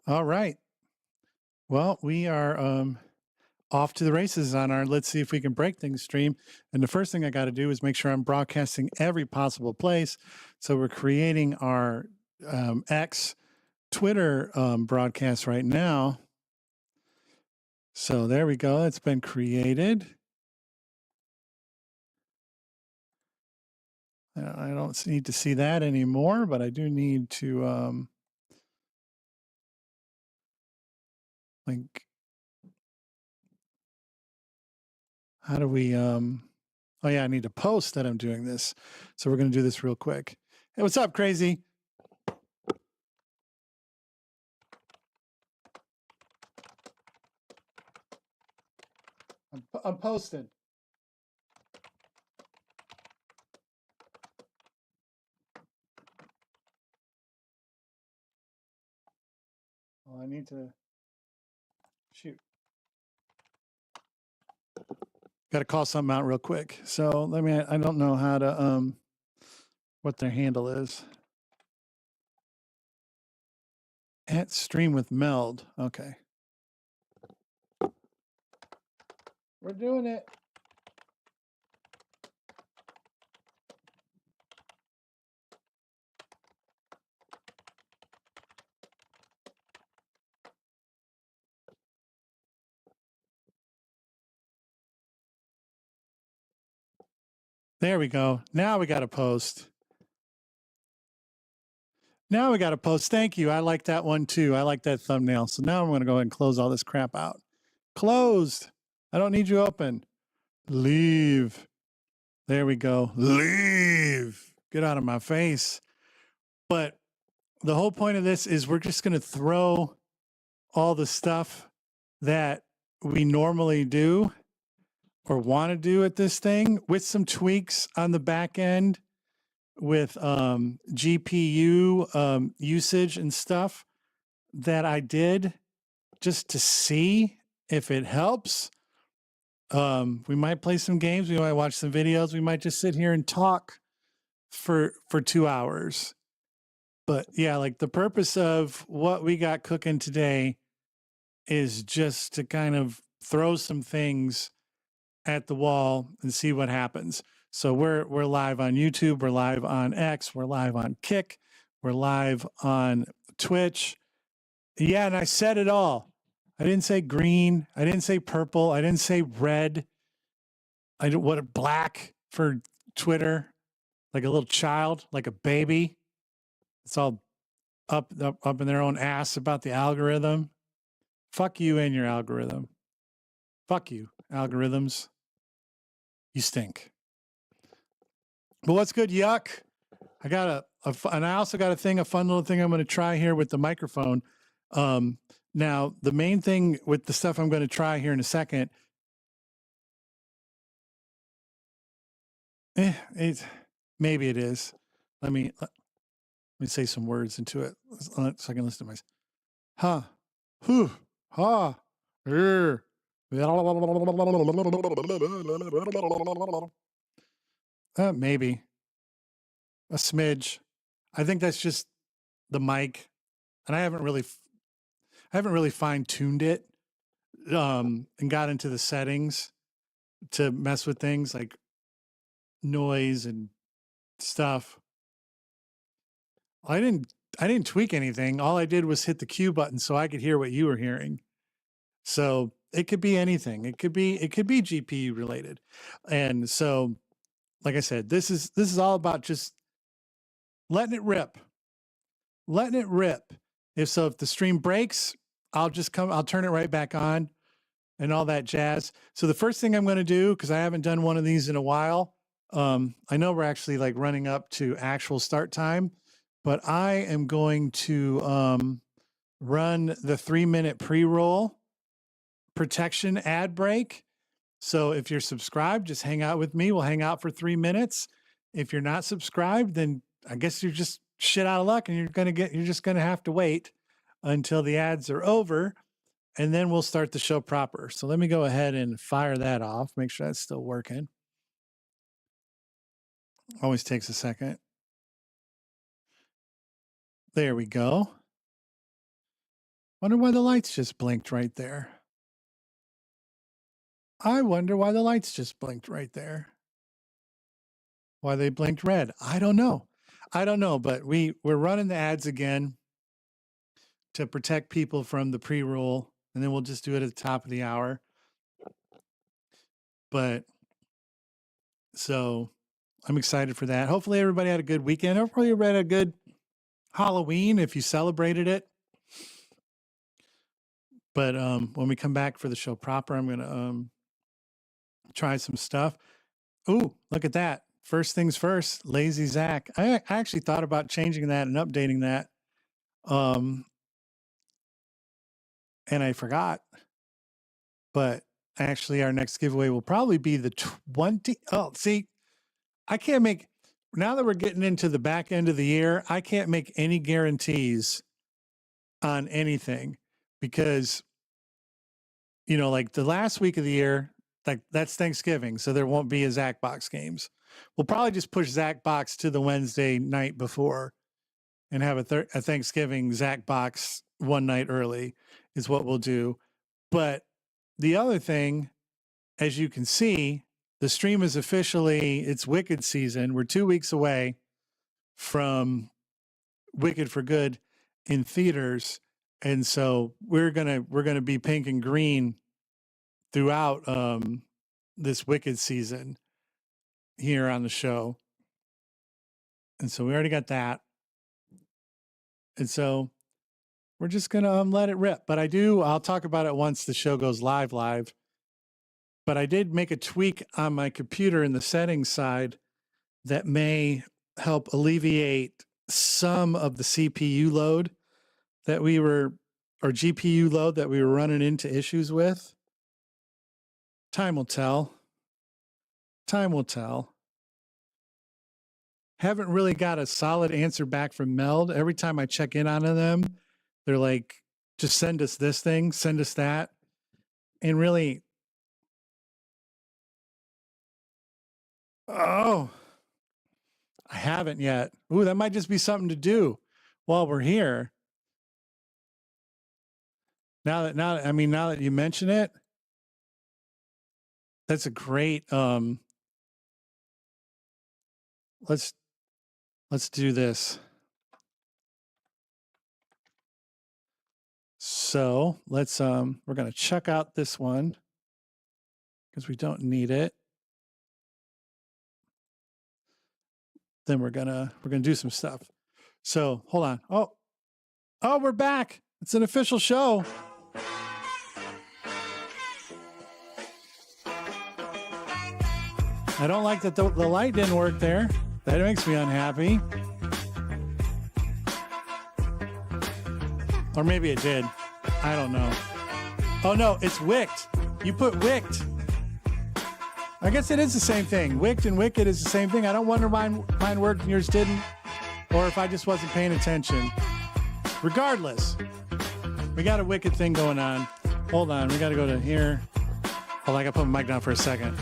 All right. Well, we are off to the races on our let's see if we can break things stream. And the first thing I got to do is make sure I'm broadcasting every possible place. So we're creating our X Twitter broadcast right now. So there we go. It's been created. I don't need to see that anymore, but I do need to like, how do we oh yeah, I need to post that I'm doing this. So we're going to do this real quick. Hey, what's up, crazy? I'm posting. Oh, I need to shoot. Got to call something out real quick. So let me. I don't know how to what their handle is. At stream with Meld. Okay. We're doing it. There we go. Now we got to post. Now we got to post. Thank you. I like that one too. I like that thumbnail. So now I'm going to go ahead and close all this crap out. Closed. I don't need you open. Leave. There we go. Leave. Get out of my face. But the whole point of this is we're just going to throw all the stuff that we normally do or want to do at this thing with some tweaks on the back end with GPU usage and stuff that I did just to see if it helps. We might play some games. We might watch some videos. We might just sit here and talk for 2 hours. But yeah, like the purpose of what we got cooking today is just to kind of throw some things at the wall and see what happens. So we're live on YouTube, we're live on X, we're live on Kick, we're live on Twitch. Yeah, and I said it all. I didn't say green, I didn't say purple, I didn't say red. I didn't what black for Twitter, like a little child, like a baby. It's all up in their own ass about the algorithm. Fuck you and your algorithm. Fuck you, algorithms. You stink. But what's good, yuck? I got and I also got a fun little thing I'm going to try here with the microphone. Now, the main thing with the stuff I'm going to try here in a second, maybe it is. Let me say some words into it so I can listen to myself. Huh. Whew. Ha. Maybe a smidge. I think that's just the mic, and I haven't really fine-tuned it and got into the settings to mess with things like noise and stuff. I didn't tweak anything. All I did was hit the Q button so I could hear what you were hearing. So it could be anything. It could be GPU related. And so, like I said, this is all about just letting it rip. Letting it rip. If the stream breaks, I'll turn it right back on and all that jazz. So the first thing I'm going to do, because I haven't done one of these in a while, I know we're actually like running up to actual start time, but I am going to run the 3-minute pre-roll protection ad break. So if you're subscribed, just hang out with me. We'll hang out for 3 minutes. If you're not subscribed, then I guess you're just shit out of luck and you're just going to have to wait until the ads are over, and then we'll start the show proper. So let me go ahead and fire that off. Make sure that's still working. Always takes a second. There we go. Wonder why the lights just blinked right there. I wonder why the lights just blinked right there. Why they blinked red. I don't know. But we're running the ads again to protect people from the pre-roll, and then we'll just do it at the top of the hour. But so I'm excited for that. Hopefully everybody had a good weekend. Hopefully everybody had a good Halloween if you celebrated it. But when we come back for the show proper, I'm going to try some stuff. Ooh, look at that. First things first, Lazy Zach. I actually thought about changing that and updating that. And I forgot. But actually, our next giveaway will probably be the 20. Oh, see, I can't make, now that we're getting into the back end of the year, I can't make any guarantees on anything because, you know, like the last week of the year, like that's Thanksgiving. So there won't be a Zach Box games. We'll probably just push Zach Box to the Wednesday night before and have a Thanksgiving Zach Box one night early is what we'll do. But the other thing, as you can see, the stream is officially, it's Wicked season. We're 2 weeks away from Wicked for Good in theaters. And so we're gonna be pink and green throughout this Wicked season here on the show. And so we already got that. And so we're just gonna let it rip. But I'll talk about it once the show goes live. But I did make a tweak on my computer in the settings side that may help alleviate some of the CPU load that or GPU load that we were running into issues with. Time will tell. Time will tell. Haven't really got a solid answer back from Meld. Every time I check in on them, they're like, just send us this thing, send us that. And really, oh, I haven't yet. Ooh, that might just be something to do while we're here. Now that you mention it, that's a great, let's do this. So let's, we're going to check out this one because we don't need it. Then we're gonna do some stuff. So hold on. Oh, we're back. It's an official show. I don't like that the light didn't work there. That makes me unhappy. Or maybe it did. I don't know. Oh no, it's wicked. You put wicked. I guess it is the same thing. Wicked and wicked is the same thing. I don't wonder why mine worked and yours didn't, or if I just wasn't paying attention. Regardless, we got a wicked thing going on. Hold on, we got to go to here. Hold on, I got to put my mic down for a second.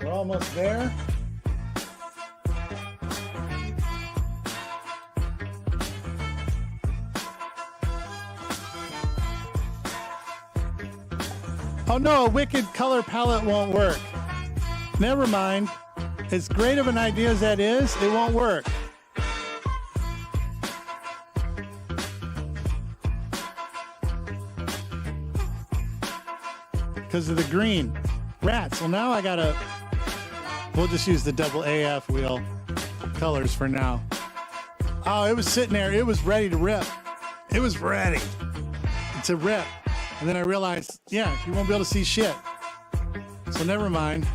Almost there. Oh no, a wicked color palette won't work. Never mind. As great of an idea as that is, it won't work. Because of the green. Rats. Well, now I gotta... We'll just use the double AF wheel colors for now. Oh, it was sitting there. It was ready to rip. It was ready to rip. And then I realized, yeah, you won't be able to see shit. So never mind.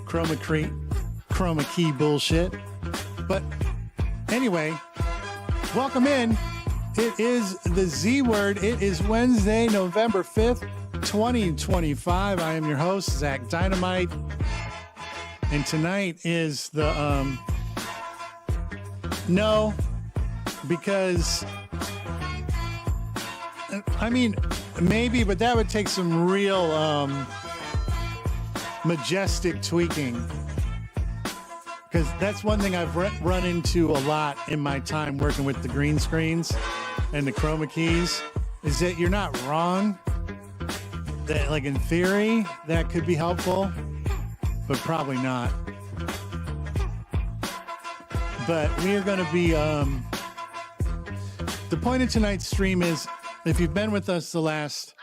Chroma key bullshit. But anyway, welcome in. It is the Z Word. It is Wednesday, November 5th, 2025. I am your host, Zach Dynamite. And tonight is the, no, because I mean, maybe, but that would take some real majestic tweaking. Because that's one thing I've run into a lot in my time working with the green screens and the chroma keys, is that you're not wrong. That, like, in theory, that could be helpful, but probably not. But we are going to be, the point of tonight's stream is, if you've been with us the last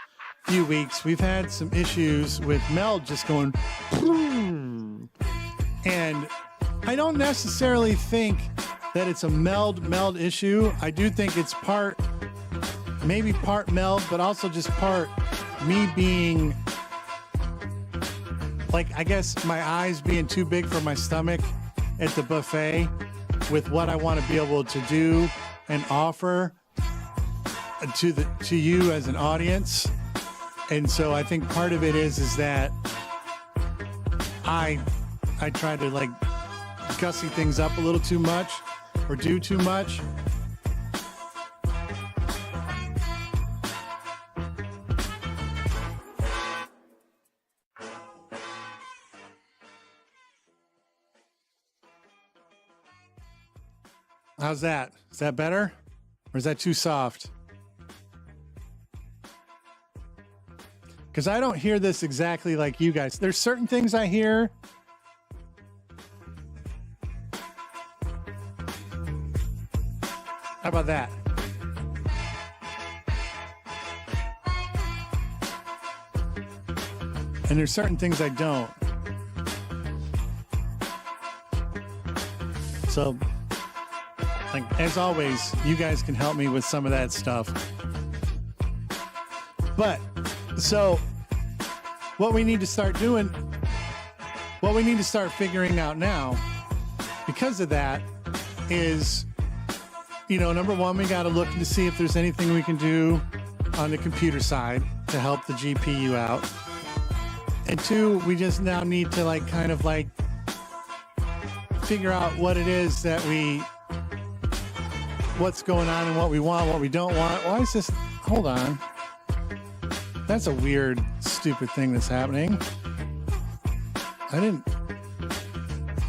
few weeks, we've had some issues with Meld just going, and I don't necessarily think that it's a Meld issue. I do think it's maybe part Meld, but also just part me being, like, I guess my eyes being too big for my stomach at the buffet with what I want to be able to do and offer to you as an audience. And so I think part of it is that I try to, like, gussy things up a little too much or do too much. How's that? Is that better? Or is that too soft? Because I don't hear this exactly like you guys. There's certain things I hear. How about that? And there's certain things I don't. So, like, as always, you guys can help me with some of that stuff. But, so, what we need to start figuring out now, because of that, is, you know, number one, we got to look to see if there's anything we can do on the computer side to help the GPU out. And two, we just now need to, like, kind of, like, figure out what it is that what's going on and what we want, what we don't want. Why is this? Hold on. That's a weird, stupid thing that's happening.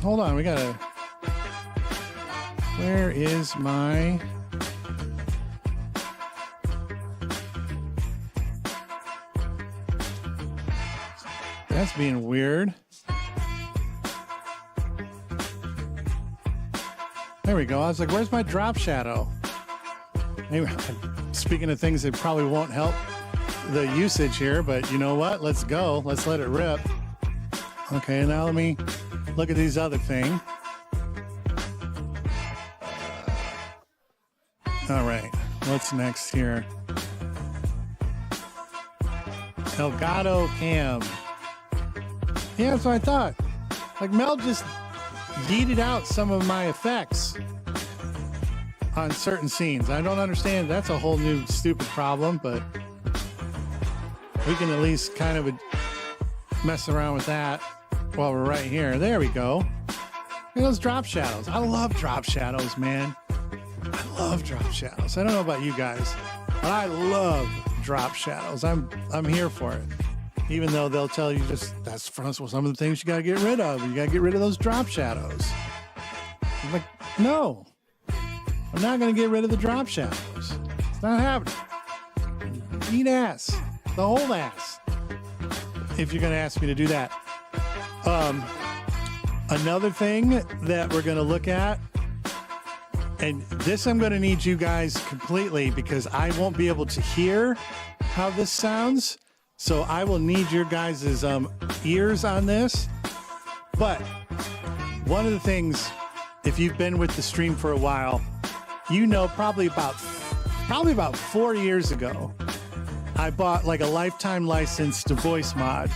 Hold on, we gotta. Where is my? That's being weird. There we go. I was like, where's my drop shadow? Anyway, speaking of things that probably won't help the usage here, but you know what? Let's go. Let's let it rip. Okay, now let me look at these other thing. All right, what's next here? Elgato Cam. Yeah, that's what I thought. Like, Meld just yeeted out some of my effects on certain scenes. I don't understand. That's a whole new stupid problem, but we can at least kind of mess around with that while we're right here. There we go. Look at those drop shadows. I love drop shadows, man. I love drop shadows. I don't know about you guys, but I love drop shadows. I'm here for it. Even though they'll tell you that's some of the things you got to get rid of. You got to get rid of those drop shadows. I'm like, no, I'm not going to get rid of the drop shadows. It's not happening. Eat ass, the whole ass, if you're going to ask me to do that. Another thing that we're going to look at, and this I'm going to need you guys completely because I won't be able to hear how this sounds. So I will need your guys' ears on this. But one of the things, if you've been with the stream for a while, you know probably about 4 years ago, I bought like a lifetime license to Voice Mod.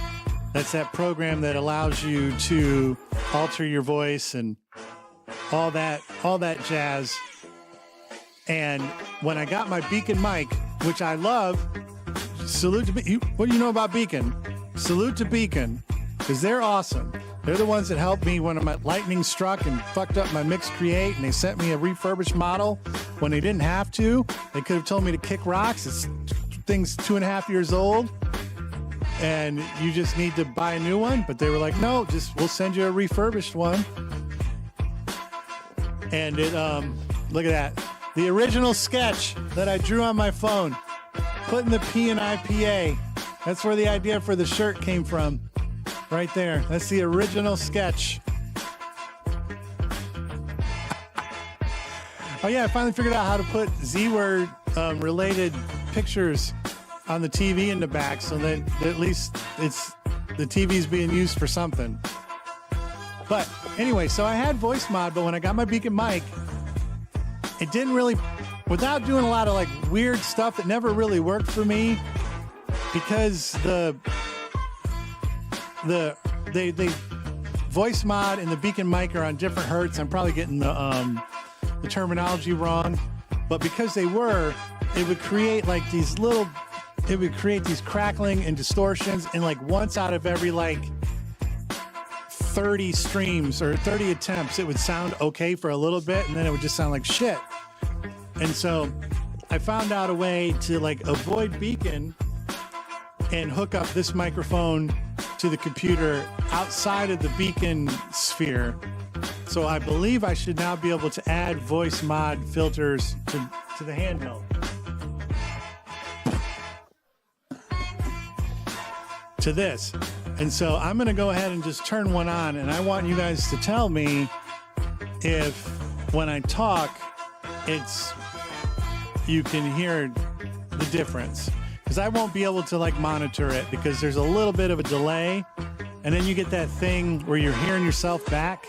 That's that program that allows you to alter your voice and all that jazz. And when I got my Beacon mic, which I love, salute to what do you know about Beacon? Salute to Beacon, because they're awesome. They're the ones that helped me when my lightning struck and fucked up my Mix Create, and they sent me a refurbished model when they didn't have to. They could have told me to kick rocks. It's thing's 2.5 years old and you just need to buy a new one. But they were like, no, we'll send you a refurbished one. And it, look at that. The original sketch that I drew on my phone, putting the P in IPA. That's where the idea for the shirt came from. Right there. That's the original sketch. Oh yeah, I finally figured out how to put Z-word related pictures on the TV in the back so that at least the TV's being used for something. But anyway, so I had voice mod, but when I got my Beacon mic, it didn't really, without doing a lot of like weird stuff that never really worked for me, because the voice mod and the Beacon mic are on different hertz. I'm probably getting the terminology wrong, but because they were, it would create like these little, it would create these crackling and distortions, and like once out of every like 30 streams or 30 attempts, it would sound okay for a little bit, and then it would just sound like shit. And so I found out a way to like avoid Beacon and hook up this microphone to the computer outside of the Beacon sphere. So I believe I should now be able to add voice mod filters to the handheld. To this. And so I'm going to go ahead and just turn one on, and I want you guys to tell me if when I talk, you can hear the difference. Because I won't be able to like monitor it because there's a little bit of a delay, and then you get that thing where you're hearing yourself back,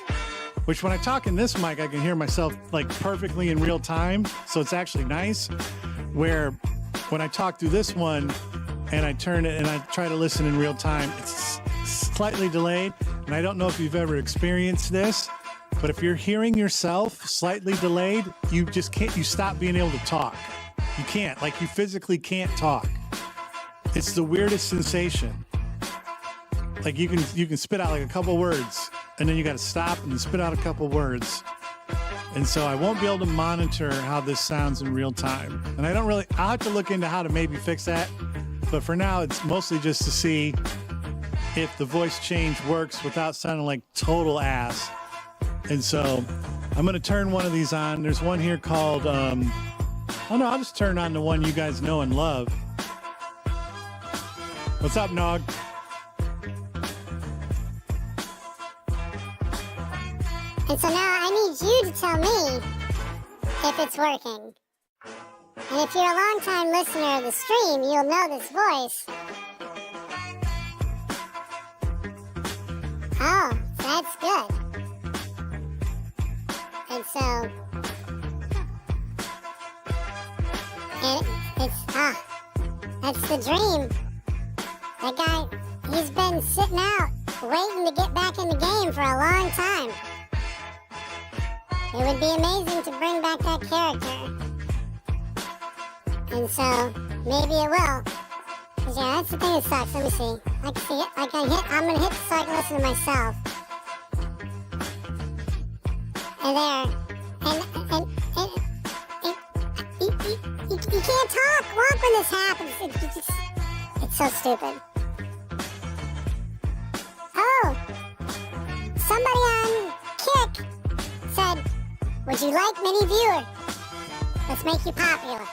which when I talk in this mic, I can hear myself like perfectly in real time. So it's actually nice. Where when I talk through this one and I turn it and I try to listen in real time, it's slightly delayed. And I don't know if you've ever experienced this, but if you're hearing yourself slightly delayed, you just can't, you stop being able to talk. You can't, like you physically can't talk. It's the weirdest sensation. Like you can spit out like a couple words, and then you got to stop and spit out a couple words. And so I won't be able to monitor how this sounds in real time. And I'll have to look into how to maybe fix that. But for now, it's mostly just to see if the voice change works without sounding like total ass. And so I'm going to turn one of these on. There's one here called, oh no, I'll just turn on the one you guys know and love. What's up, Nog? And so now I need you to tell me if it's working. And if you're a long-time listener of the stream, you'll know this voice. Oh, that's good. And so, that's the dream. That guy, he's been sitting out, waiting to get back in the game for a long time. It would be amazing to bring back that character. And so, maybe it will. Cause yeah, that's the thing that sucks. Let me see. I can see it. I'm gonna hit so I can listen to myself. And there. And you can't walk when this happens. It's so stupid. Oh! Somebody on Kick said, would you like mini viewer? Let's make you popular.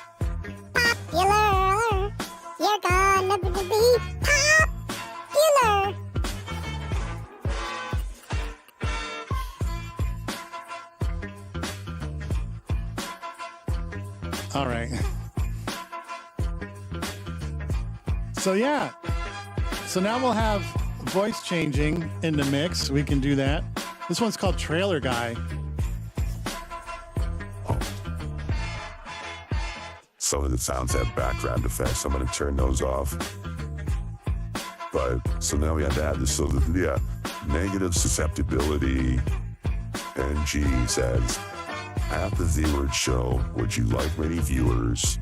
Popular. You're gonna be popular. All right. So yeah. So now we'll have voice changing in the mix. We can do that. This one's called Trailer Guy. Some of the sounds have background effects. I'm going to turn those off. But so now we have to add this. So yeah, negative susceptibility. And G says, at the Z-Word show, would you like many viewers?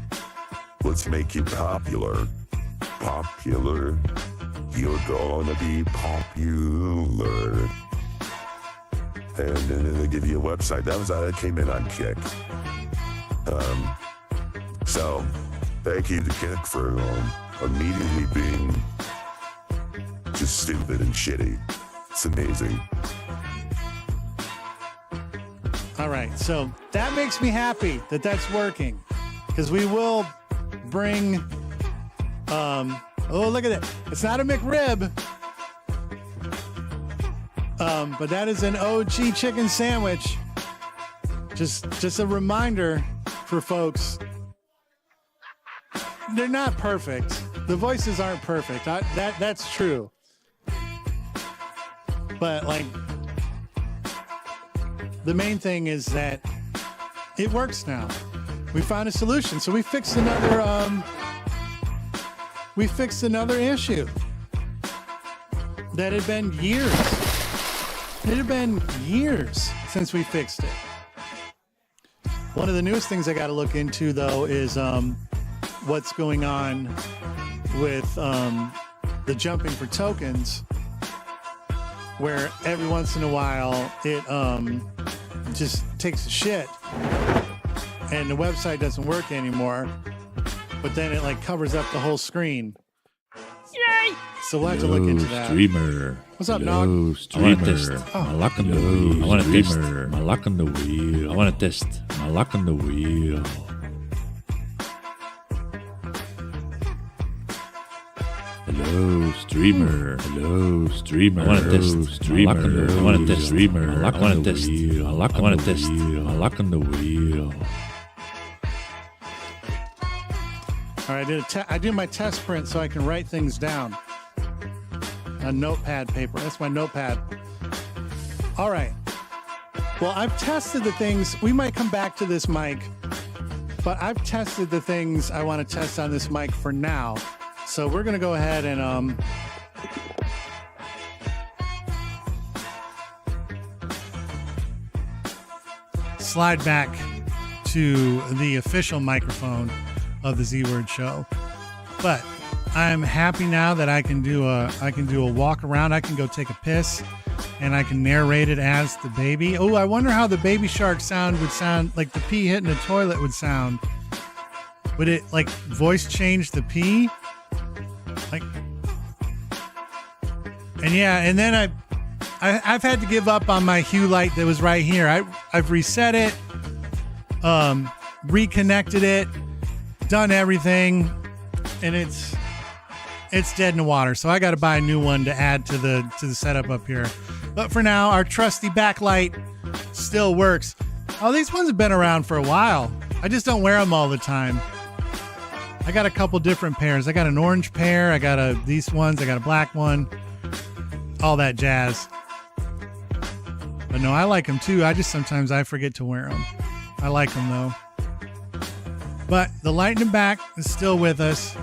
Let's make you popular. Popular. You're gonna be popular. And then they give you a website. That came in on Kick. So Thank you to Kick for immediately being just stupid and shitty. It's amazing. All right, so that makes me happy that that's working, because we will bring. Oh, look at that! It's not a McRib, but that is an OG chicken sandwich. Just a reminder for folks. They're not perfect. The voices aren't perfect. That's true. But like, the main thing is that it works now. We found a solution, so we fixed another. We fixed another issue that had been years. It had been years since we fixed it. One of the newest things I got to look into, though, is what's going on with the jumping for tokens, where every once in a while it just takes a shit and the website doesn't work anymore, but then it like covers up the whole screen. Yay! So we'll have to look into that. Streamer. What's up, Nog? Streamer. I want to test my luck on the wheel. I want to test my luck on the wheel. I want to test my luck on the wheel. Hello, streamer. Hello, streamer. I want to test streamer. I want to test streamer. I want to test my luck. I want to test my luck on the wheel. All right, I do my test print so I can write things down on notepad paper. That's my notepad. All right. Well, I've tested the things. We might come back to this mic, but I've tested the things I want to test on this mic for now. So we're going to go ahead and slide back to the official microphone of the Z-Word Show. But I'm happy now that I can do a walk around. I can go take a piss and I can narrate it as the baby. Oh, I wonder how the baby shark sound would sound, like the pee hitting the toilet would sound. Would it like voice change the pee? Like, and yeah, and then I've had to give up on my hue light that was right here. I've reset it, reconnected it, done everything, and it's dead in the water. So I got to buy a new one to add to the setup up here. But for now, our trusty backlight still works. Oh, these ones have been around for a while. I just don't wear them all the time. I got a couple different pairs. I got an orange pair. I got these ones. I got a black one. All that jazz. But no, I like them too. Sometimes I forget to wear them. I like them though. But the light in the back is still with us.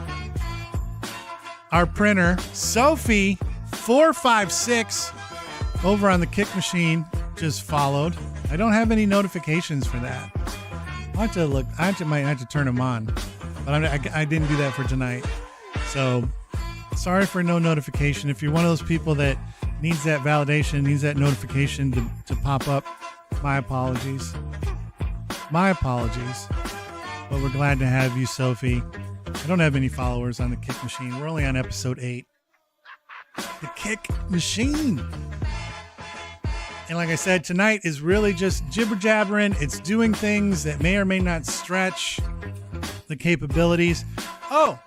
Our printer, Sophie 456, over on the Kick machine, just followed. I don't have any notifications for that. I'll have to look. Might have to turn them on. But I didn't do that for tonight. So sorry for no notification. If you're one of those people that needs that validation, needs that notification to pop up, my apologies. My apologies. But we're glad to have you, Sophie. I don't have any followers on the Kick machine. We're only on episode 8. The Kick machine. And like I said, tonight is really just jibber jabbering. It's doing things that may or may not stretch the capabilities. Oh,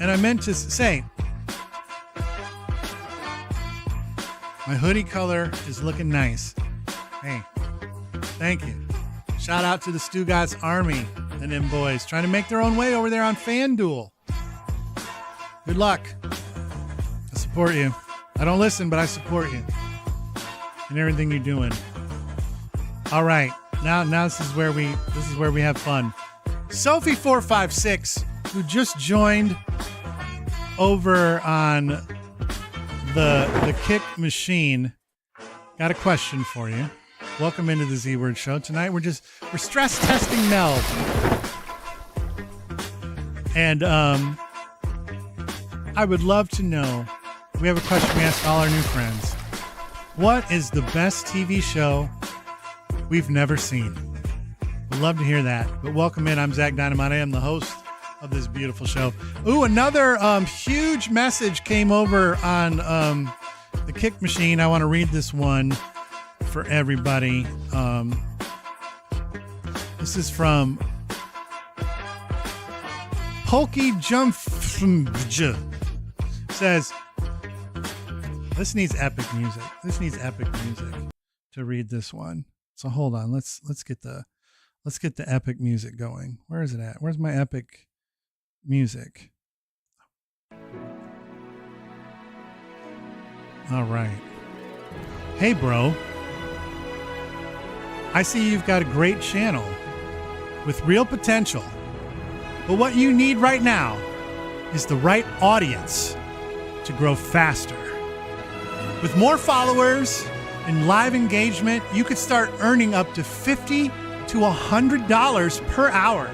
and I meant to say, my hoodie color is looking nice. Hey, thank you. Shout out to the Stugatz Army and them boys trying to make their own way over there on FanDuel. Good luck. I support you. I don't listen, but I support you and everything you're doing. All right, now this is where we have fun. Sophie 456, who just joined over on the Kick machine, got a question for you. Welcome into the Z-Word Show. Tonight we're stress testing Meld. And I would love to know, we have a question we ask all our new friends. What is the best TV show we've never seen? We'd love to hear that. But welcome in. I'm Zach Dynamite. I am the host of this beautiful show. Ooh, another huge message came over on the Kick Machine. I want to read this one for everybody. This is from Pokey Jump. Says, this needs epic music. This needs epic music to read this one. So hold on. Let's get the epic music going. Where is it at? Where's my epic music? All right. Hey, bro. I see you've got a great channel with real potential. But what you need right now is the right audience to grow faster. With more followers and live engagement, you could start earning up to $50 to $100 per hour.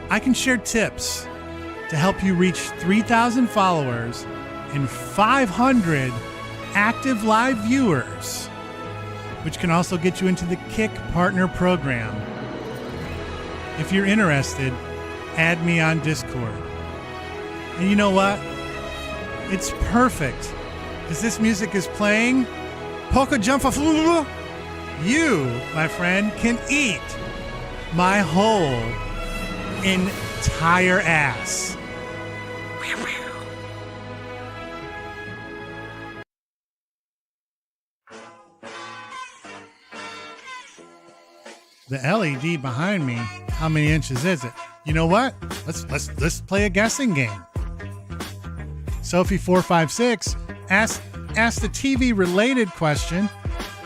I can share tips to help you reach 3,000 followers and 500 active live viewers, which can also get you into the Kick Partner Program. If you're interested, add me on Discord. And you know what? It's perfect. As this music is playing, Poco Jump, you, my friend, can eat my whole entire ass. The LED behind me, how many inches is it? You know what? Let's play a guessing game. Sophie456 asked the TV related question.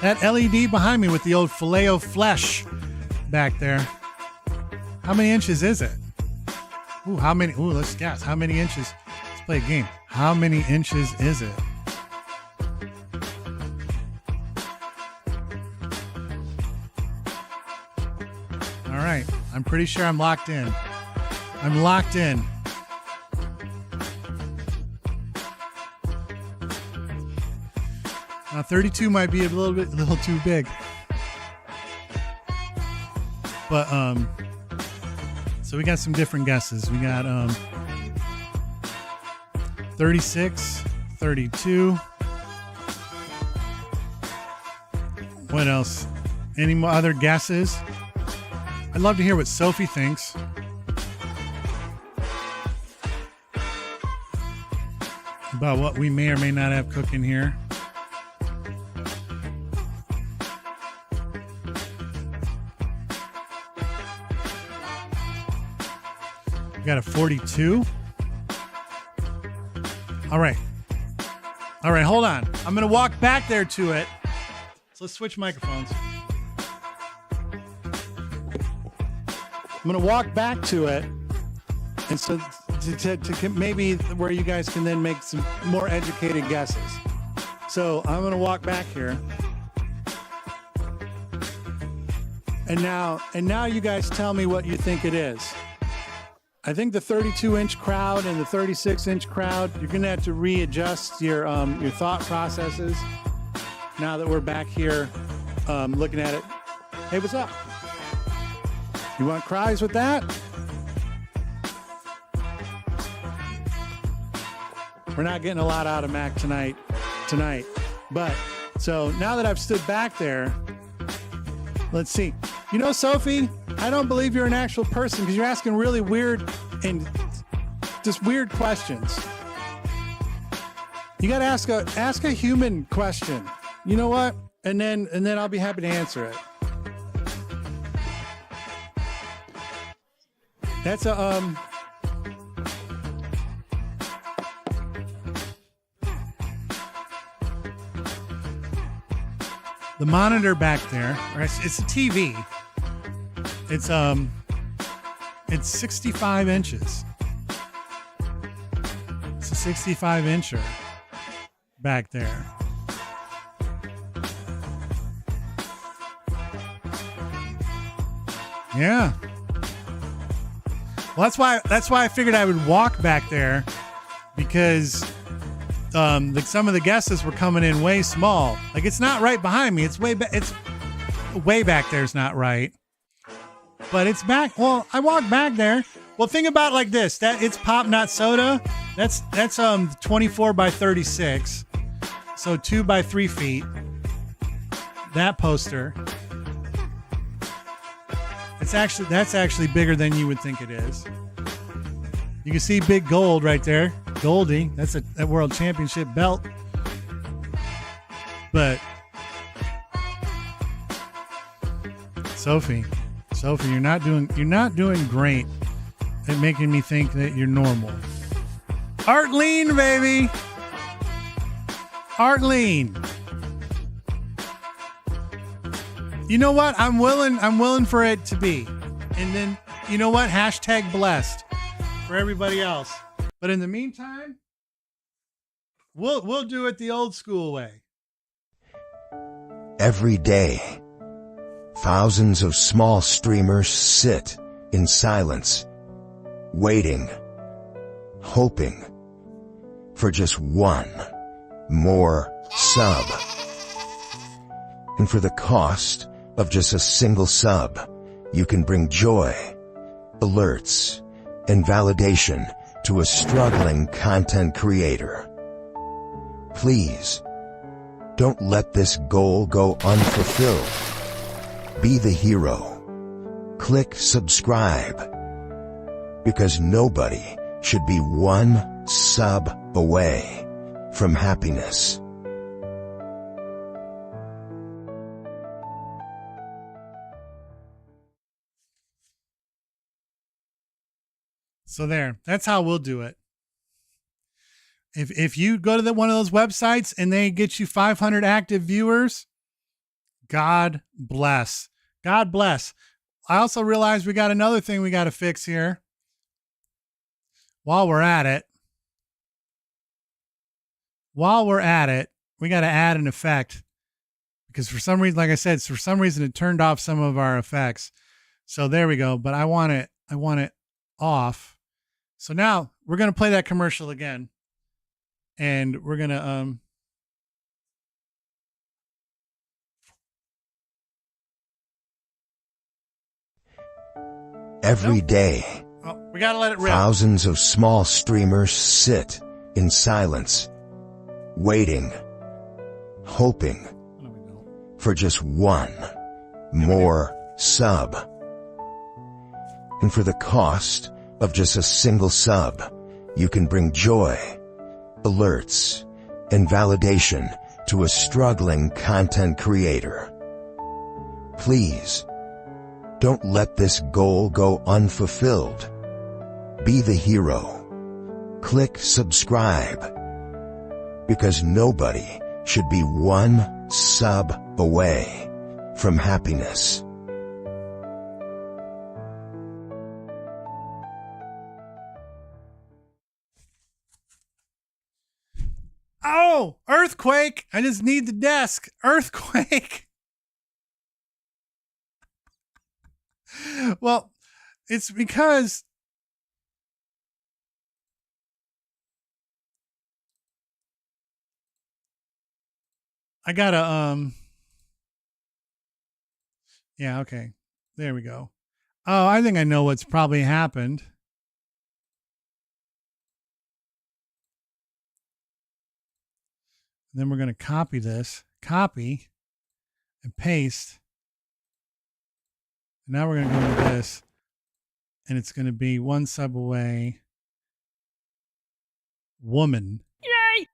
That LED behind me with the old Filet-O-Flesh back there. How many inches is it? Ooh, how many? Ooh, let's guess. How many inches? Let's play a game. How many inches is it? All right. I'm pretty sure I'm locked in. I'm locked in. Now 32 might be a little too big. But so we got some different guesses. We got 36, 32. What else? Any more other guesses? I'd love to hear what Sophie thinks. About what we may or may not have cooking here. We got a 42. All right, hold on. I'm going to walk back there to it. So let's switch microphones. I'm going to walk back to it. And so to maybe where you guys can then make some more educated guesses. So I'm going to walk back here. And now you guys tell me what you think it is. I think the 32-inch crowd and the 36-inch crowd, you're going to have to readjust your thought processes now that we're back here looking at it. Hey, what's up? You want cries with that? We're not getting a lot out of Mac tonight. But so now that I've stood back there, let's see. You know, Sophie, I don't believe you're an actual person because you're asking really weird and just weird questions. You got to ask a human question. You know what? And then I'll be happy to answer it. That's a the monitor back there. It's a TV. It's 65 inches. It's a 65 incher back there. Yeah. Well, that's why I figured I would walk back there because some of the guesses were coming in way small. Like it's not right behind me. It's way back. It's way back there's not right. But it's back. Well, I walked back there. Well, think about it like this. That it's pop, not soda. That's 24 by 36. So 2 by 3 feet. That poster. That's actually bigger than you would think it is. You can see big gold right there. Goldie. That's a world championship belt. But Sophie, you're not doing great at making me think that you're normal. Artlene, baby. Artlene. You know what? I'm willing for it to be. And then, you know what? Hashtag blessed for everybody else. But in the meantime, we'll do it the old school way. Every day, thousands of small streamers sit in silence, waiting, hoping for just one more sub. And for the cost of just a single sub, you can bring joy, alerts, and validation to a struggling content creator. Please, don't let this goal go unfulfilled. Be the hero. Click subscribe. Because nobody should be one sub away from happiness. So there, that's how we'll do it. If you go to one of those websites and they get you 500 active viewers, God bless. God bless. I also realize we got another thing we got to fix here. While we're at it, we got to add an effect because for some reason, like I said, for some reason it turned off some of our effects. So there we go. But I want it off. So now we're going to play that commercial again. And we're going to, Every day, we got to let it rip. Thousands of small streamers sit in silence, waiting, hoping for just one more sub. And for the cost of just a single sub, you can bring joy, alerts, and validation to a struggling content creator. Please, don't let this goal go unfulfilled. Be the hero. Click subscribe. Because nobody should be one sub away from happiness. Oh, earthquake. I just need the desk. Earthquake. Well, it's because I gotta, yeah, okay. There we go. Oh, I think I know what's probably happened. Then we're going to copy this, copy and paste. Now we're going to go to this and it's going to be one sub away. Woman. Yay!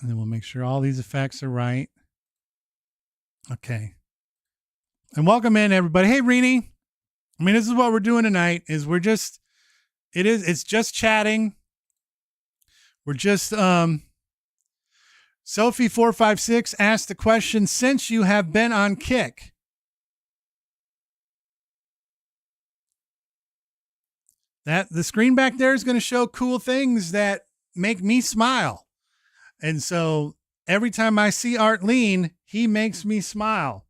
And then we'll make sure all these effects are right. Okay. And welcome in everybody. Hey, Rini. I mean, this is what we're doing tonight is it's just chatting. We're just, Sophie456 asked the question, since you have been on Kick, that the screen back there is going to show cool things that make me smile. And so every time I see Artlene, he makes me smile.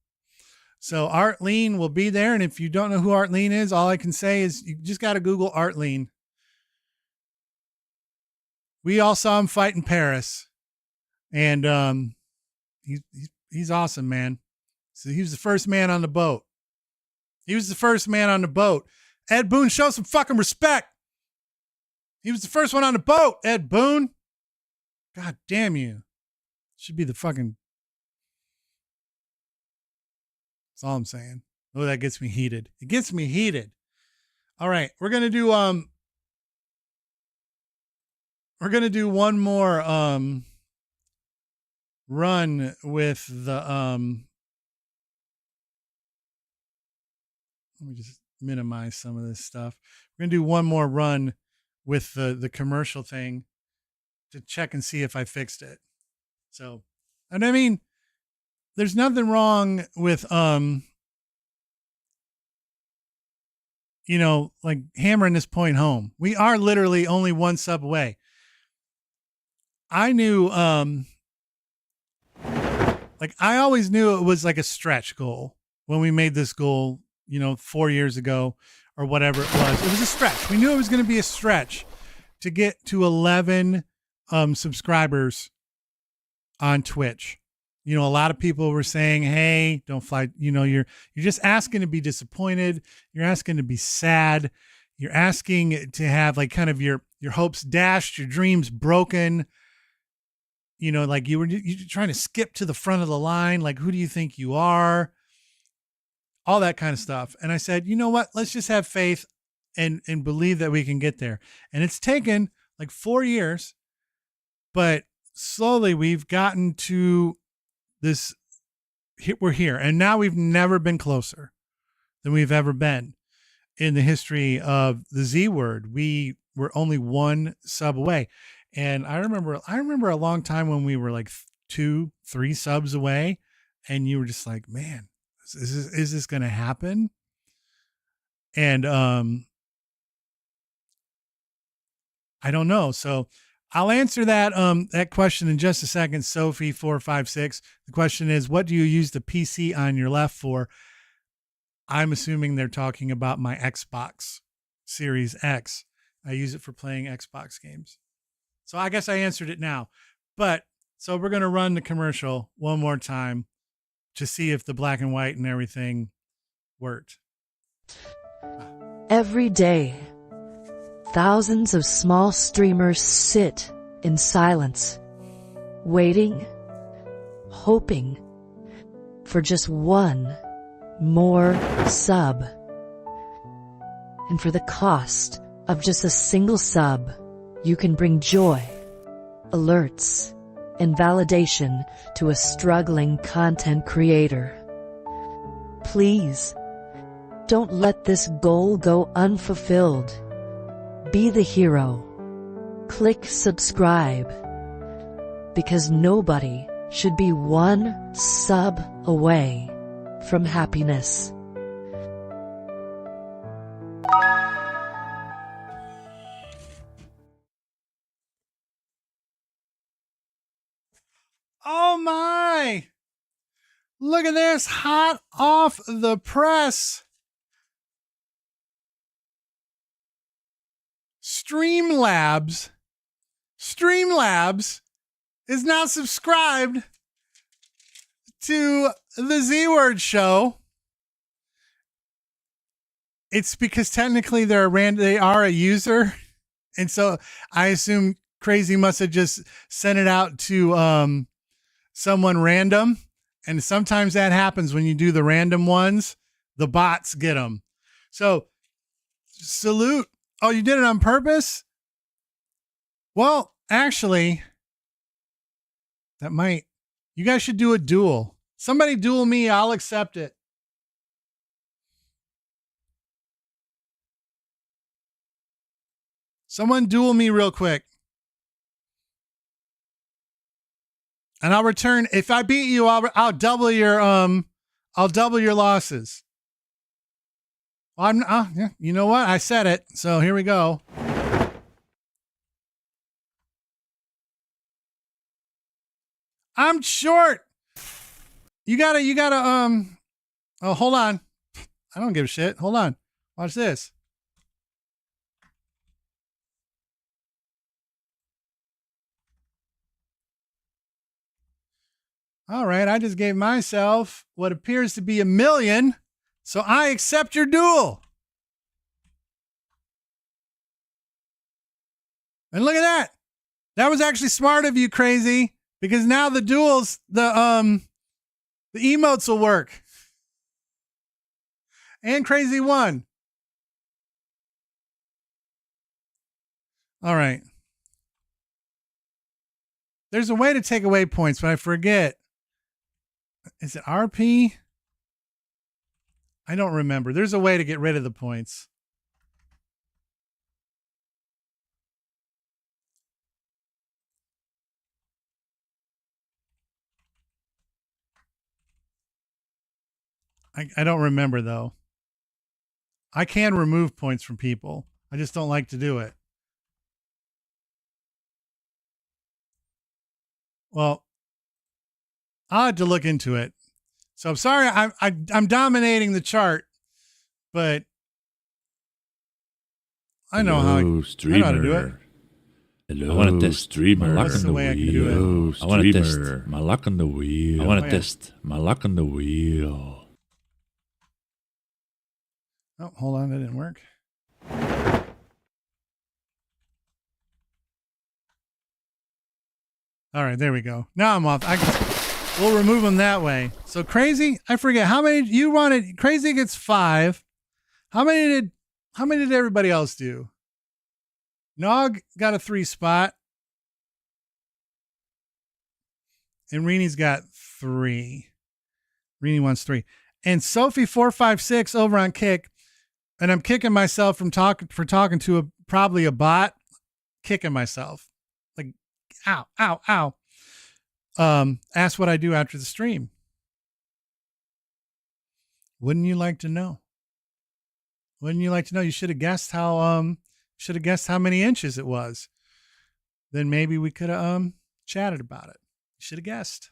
So Artlene will be there. And if you don't know who Artlene is, all I can say is you just got to Google Artlene. We all saw him fight in Paris, and he's awesome, man. So he was the first man on the boat. He was the first man on the boat. Ed Boon, show some fucking respect. He was the first one on the boat, Ed Boon. God damn you. Should be the fucking... That's all I'm saying. Oh, that gets me heated. It gets me heated. All right, we're gonna do one more run with the let me just minimize some of this stuff. We're gonna do one more run with the commercial thing to check and see if I fixed it. So, and I mean, there's nothing wrong with like hammering this point home. We are literally only one sub away. I knew like I always knew it was like a stretch goal when we made this goal, 4 years ago or whatever it was. It was a stretch. We knew it was going to be a stretch to get to 11 subscribers on Twitch. A lot of people were saying, hey, don't fly. You're just asking to be disappointed. You're asking to be sad. You're asking to have like kind of your hopes dashed, your dreams broken. Like you're trying to skip to the front of the line. Like, who do you think you are? All that kind of stuff. And I said, you know what? Let's just have faith and believe that we can get there. And it's taken like 4 years, but slowly we've gotten to this. We're here. And now we've never been closer than we've ever been in the history of the Z Word. We were only one sub away. And I remember a long time when we were like 2-3 subs away and you were just like, man, is this going to happen? And, I don't know. So I'll answer that question in just a second. Sophie 456. The question is, what do you use the PC on your left for? I'm assuming they're talking about my Xbox Series X. I use it for playing Xbox games. So I guess I answered it now, so we're going to run the commercial one more time to see if the black and white and everything worked. Every day, thousands of small streamers sit in silence, waiting, hoping for just one more sub. And for the cost of just a single sub, you can bring joy, alerts, and validation to a struggling content creator. Please, don't let this goal go unfulfilled. Be the hero. Click subscribe. Because nobody should be one sub away from happiness. Oh my! Look at this, hot off the press. Streamlabs is now subscribed to the Z Word Show. It's because technically they are a user, and so I assume Crazy must have just sent it out to someone random, and sometimes that happens when you do the random ones. The bots get them. So salute. Oh, you did it on purpose? Well, actually, you guys should do a duel. Somebody duel me, I'll accept it. Someone duel me real quick. And I'll return. If I beat you, I'll double your losses. Yeah, you know what? I said it. So here we go. I'm short. You gotta, oh, hold on. I don't give a shit. Hold on. Watch this. All right. I just gave myself what appears to be 1 million So I accept your duel. And look at that. That was actually smart of you, Crazy, because now the duels, the emotes will work. And Crazy won. All right. There's a way to take away points, but I forget. Is it RP? I don't remember. There's a way to get rid of the points. I don't remember, though. I can remove points from people. I just don't like to do it. Well, I'll have to look into it. So I'm sorry I'm dominating the chart, but I know how to do it. Hello, I want to test streamer. My luck That's on the the way I can do wheel. it. I want to test my luck on the wheel. I want to yeah. test my luck on the wheel. Oh, hold on. That didn't work. All right, there we go. Now I'm off. We'll remove them that way. So Crazy, I forget how many you wanted. Crazy gets 5. How many did everybody else do? Nog got a 3 spot. And Reenie's got 3. Reenie wants 3. And Sophie 456 over on Kick. And I'm kicking myself for talking to probably a bot. Kicking myself. Like, ow, ow, ow. Ask what I do after the stream. Wouldn't you like to know? Wouldn't you like to know? You should have guessed how many inches it was. Then maybe we could have chatted about it. You should have guessed.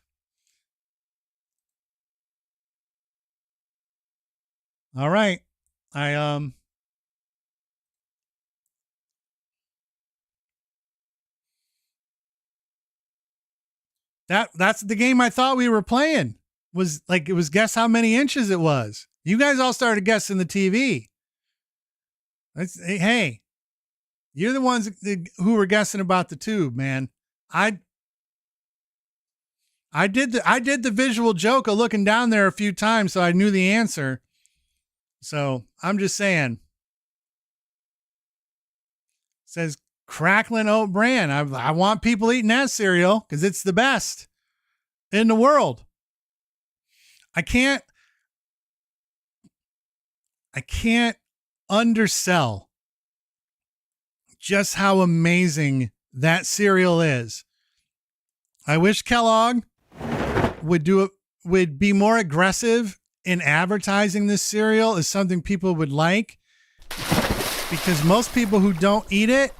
All right. That's the game I thought we were playing. Was like it was guess how many inches it was. You guys all started guessing the TV. Hey, you're the ones who were guessing about the tube, man. I did the visual joke of looking down there a few times, so I knew the answer. So I'm just saying. It says crackling oat bran. I want people eating that cereal because it's the best in the world. I can't undersell just how amazing that cereal is. I wish Kellogg would be more aggressive in advertising this cereal as something people would like, because most people who don't eat it,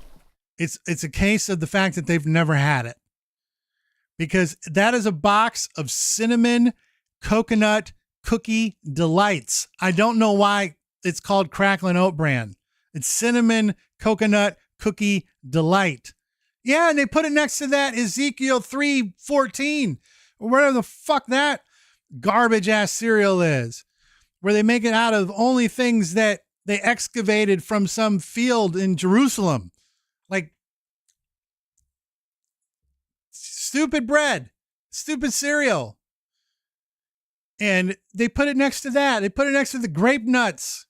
it's a case of the fact that they've never had it, because that is a box of cinnamon coconut cookie delights. I don't know why it's called crackling oat bran. It's cinnamon coconut cookie delight. Yeah, and they put it next to that Ezekiel 3:14 or whatever the fuck that garbage ass cereal is, where they make it out of only things that they excavated from some field in Jerusalem. Like stupid bread, stupid cereal. And they put it next to that. They put it next to the grape nuts.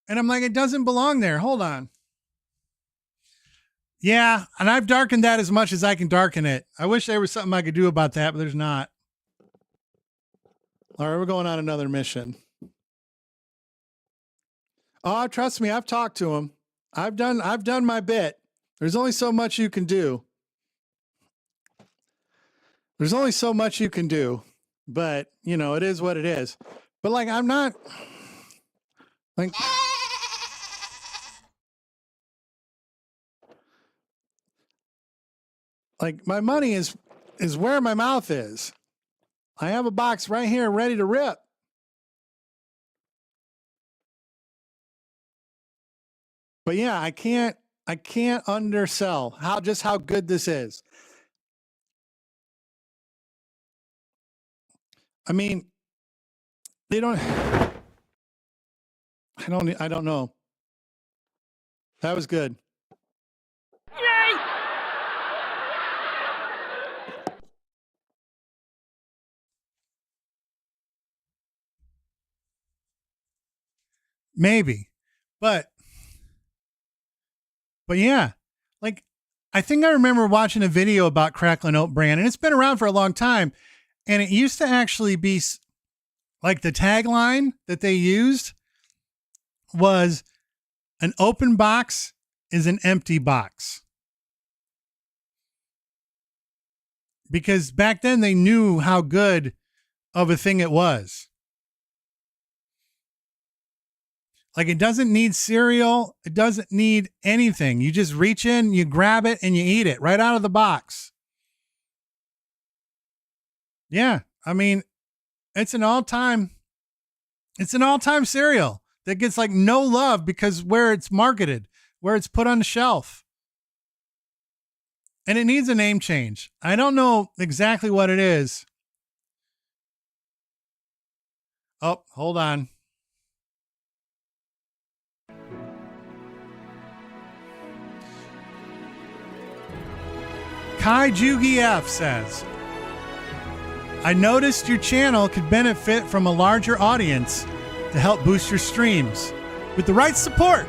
And I'm like, it doesn't belong there. Hold on. Yeah, and I've darkened that as much as I can darken it. I wish there was something I could do about that, but there's not. All right, we're going on another mission. Oh, trust me, I've talked to him. I've done my bit. There's only so much you can do. There's only so much you can do. But, you know, it is what it is. But like, I'm not like my money is where my mouth is. I have a box right here ready to rip. But yeah, I can't undersell how good this is. I mean, they don't I don't know. That was good. Maybe. But yeah, like I think I remember watching a video about Cracklin' Oat Bran, and it's been around for a long time. And it used to actually be like the tagline that they used was an open box is an empty box. Because back then they knew how good of a thing it was. Like it doesn't need cereal. It doesn't need anything. You just reach in, you grab it, and you eat it right out of the box. Yeah. I mean, it's an all-time cereal that gets like no love because where it's marketed, where it's put on the shelf. And it needs a name change. I don't know exactly what it is. Oh, hold on. Kai Jugi F says, I noticed your channel could benefit from a larger audience to help boost your streams. With the right support,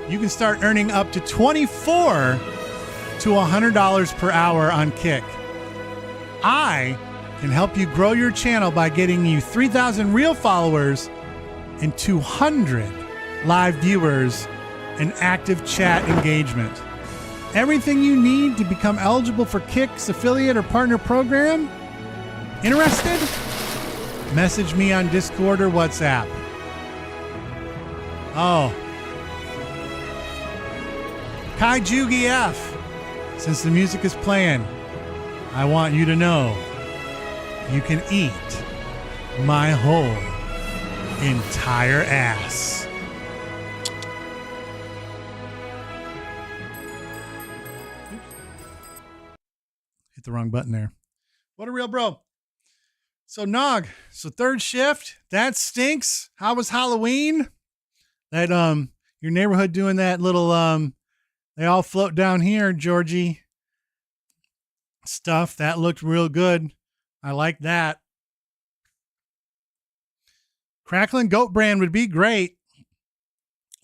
you can start earning up to $24 to $100 per hour on Kick. I can help you grow your channel by getting you 3,000 real followers and 200 live viewers and active chat engagement. Everything you need to become eligible for Kick's affiliate or partner program. Interested? Message me on Discord or WhatsApp. Oh. Kai Jugi F. Since the music is playing, I want you to know you can eat my whole entire ass. Oops. Hit the wrong button there. What a real bro. So Nog, so third shift, that stinks. How was Halloween? That your neighborhood doing that little they all float down here, Georgie stuff. That looked real good. I like that. Cracklin' Goat Brand would be great.